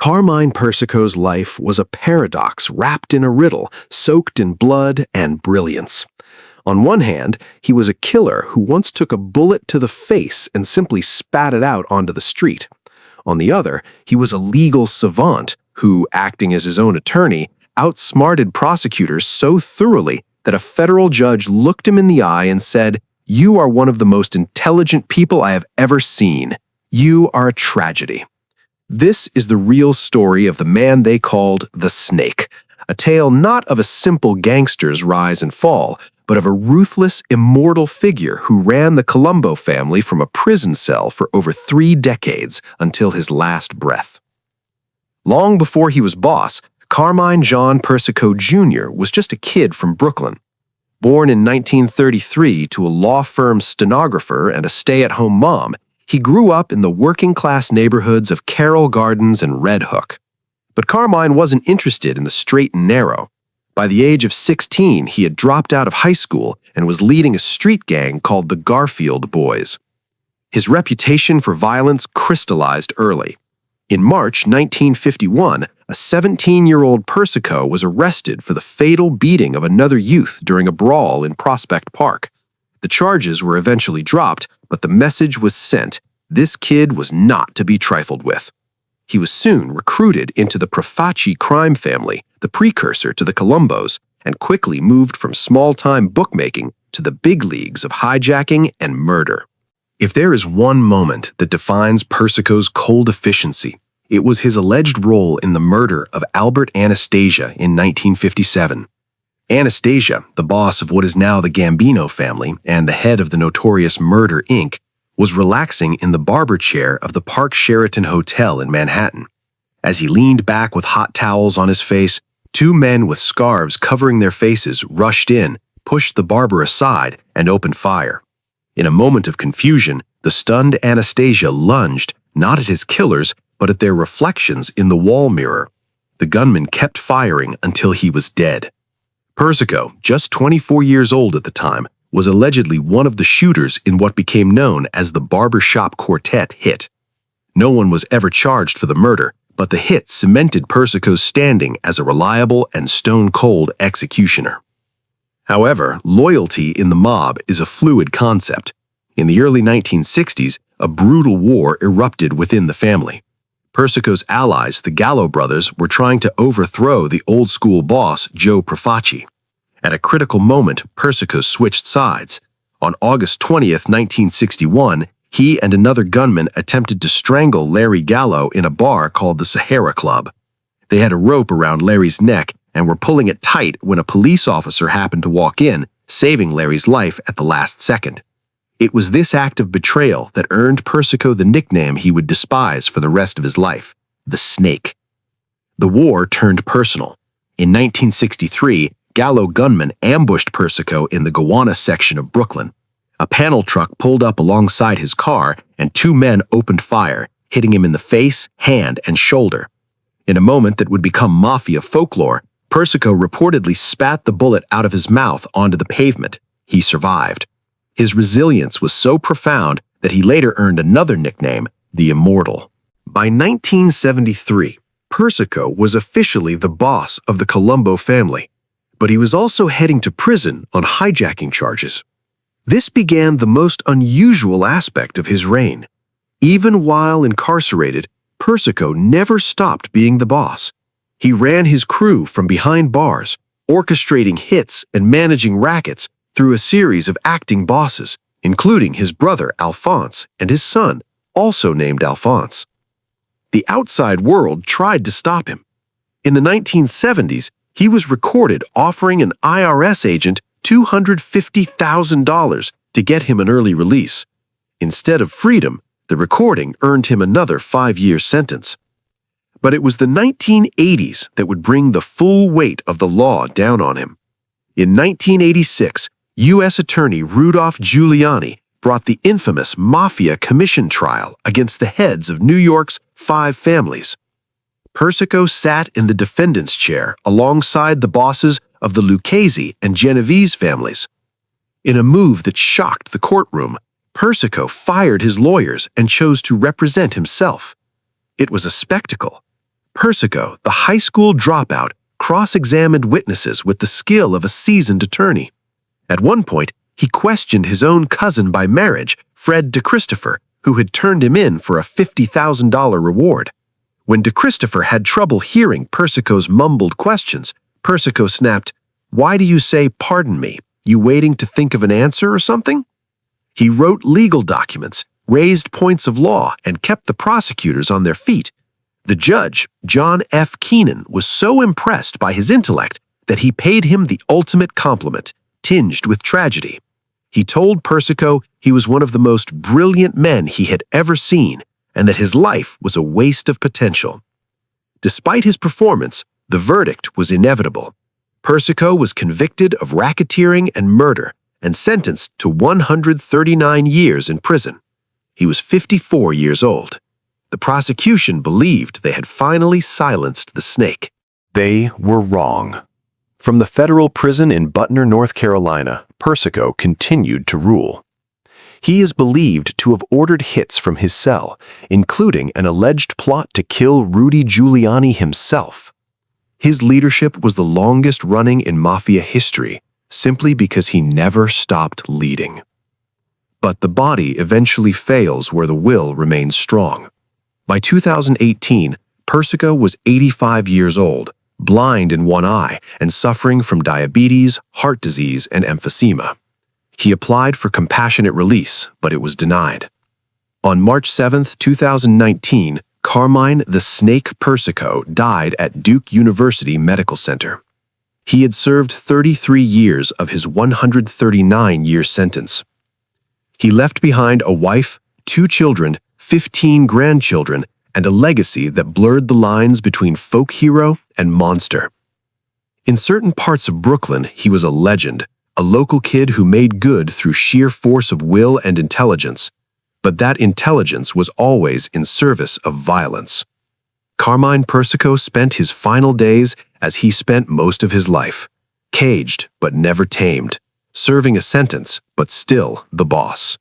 Carmine Persico's life was a paradox wrapped in a riddle, soaked in blood and brilliance. On one hand, he was a killer who once took a bullet to the face and simply spat it out onto the street. On the other, he was a legal savant who, acting as his own attorney, outsmarted prosecutors so thoroughly that a federal judge looked him in the eye and said, "You are one of the most intelligent people I have ever seen. You are a tragedy." This is the real story of the man they called the Snake, a tale not of a simple gangster's rise and fall, but of a ruthless, immortal figure who ran the Colombo family from a prison cell for over 3 decades until his last breath. Long before he was boss, Carmine John Persico Jr. was just a kid from Brooklyn. Born in 1933 to a law firm stenographer and a stay-at-home mom, he grew up in the working-class neighborhoods of Carroll Gardens and Red Hook. But Carmine wasn't interested in the straight and narrow. By the age of 16, he had dropped out of high school and was leading a street gang called the Garfield Boys. His reputation for violence crystallized early. In March 1951, a 17-year-old Persico was arrested for the fatal beating of another youth during a brawl in Prospect Park. The charges were eventually dropped, but the message was sent: this kid was not to be trifled with. He was soon recruited into the Profaci crime family, the precursor to the Colombos, and quickly moved from small-time bookmaking to the big leagues of hijacking and murder. If there is one moment that defines Persico's cold efficiency, it was his alleged role in the murder of Albert Anastasia in 1957. Anastasia, the boss of what is now the Gambino family and the head of the notorious Murder, Inc., was relaxing in the barber chair of the Park Sheraton Hotel in Manhattan. As he leaned back with hot towels on his face, 2 men with scarves covering their faces rushed in, pushed the barber aside, and opened fire. In a moment of confusion, the stunned Anastasia lunged, not at his killers, but at their reflections in the wall mirror. The gunman kept firing until he was dead. Persico, just 24 years old at the time, was allegedly one of the shooters in what became known as the Barbershop Quartet hit. No one was ever charged for the murder, but the hit cemented Persico's standing as a reliable and stone-cold executioner. However, loyalty in the mob is a fluid concept. In the early 1960s, a brutal war erupted within the family. Persico's allies, the Gallo brothers, were trying to overthrow the old-school boss, Joe Profaci. At a critical moment, Persico switched sides. On August 20th, 1961, he and another gunman attempted to strangle Larry Gallo in a bar called the Sahara Club. They had a rope around Larry's neck and were pulling it tight when a police officer happened to walk in, saving Larry's life at the last second. It was this act of betrayal that earned Persico the nickname he would despise for the rest of his life, the Snake. The war turned personal. In 1963, Gallo gunmen ambushed Persico in the Gowanus section of Brooklyn. A panel truck pulled up alongside his car, and 2 men opened fire, hitting him in the face, hand, and shoulder. In a moment that would become mafia folklore, Persico reportedly spat the bullet out of his mouth onto the pavement. He survived. His resilience was so profound that he later earned another nickname, the Immortal. By 1973, Persico was officially the boss of the Colombo family, but he was also heading to prison on hijacking charges. This began the most unusual aspect of his reign. Even while incarcerated, Persico never stopped being the boss. He ran his crew from behind bars, orchestrating hits and managing rackets through a series of acting bosses, including his brother Alphonse and his son, also named Alphonse. The outside world tried to stop him. In the 1970s, he was recorded offering an IRS agent $250,000 to get him an early release. Instead of freedom, the recording earned him another 5-year sentence. But it was the 1980s that would bring the full weight of the law down on him. In 1986, U.S. Attorney Rudolph Giuliani brought the infamous Mafia Commission trial against the heads of New York's 5 families. Persico sat in the defendant's chair alongside the bosses of the Lucchese and Genovese families. In a move that shocked the courtroom, Persico fired his lawyers and chose to represent himself. It was a spectacle. Persico, the high school dropout, cross-examined witnesses with the skill of a seasoned attorney. At one point, he questioned his own cousin by marriage, Fred DeChristopher, who had turned him in for a $50,000 reward. When DeChristopher had trouble hearing Persico's mumbled questions, Persico snapped, "Why do you say, 'Pardon me'? You waiting to think of an answer or something?" He wrote legal documents, raised points of law, and kept the prosecutors on their feet. The judge, John F. Keenan, was so impressed by his intellect that he paid him the ultimate compliment, tinged with tragedy. He told Persico he was one of the most brilliant men he had ever seen, and that his life was a waste of potential. Despite his performance, the verdict was inevitable. Persico was convicted of racketeering and murder and sentenced to 139 years in prison. He was 54 years old. The prosecution believed they had finally silenced the snake. They were wrong. From the federal prison in Butner, North Carolina, Persico continued to rule. He is believed to have ordered hits from his cell, including an alleged plot to kill Rudy Giuliani himself. His leadership was the longest running in mafia history, simply because he never stopped leading. But the body eventually fails where the will remains strong. By 2018, Persico was 85 years old, blind in one eye, and suffering from diabetes, heart disease, and emphysema. He applied for compassionate release, but it was denied. On March 7, 2019, Carmine the Snake Persico died at Duke University Medical Center. He had served 33 years of his 139-year sentence. He left behind a wife, 2 children, 15 grandchildren, and a legacy that blurred the lines between folk hero and monster. In certain parts of Brooklyn, he was a legend, a local kid who made good through sheer force of will and intelligence. But that intelligence was always in service of violence. Carmine Persico spent his final days as he spent most of his life, caged but never tamed, serving a sentence but still the boss.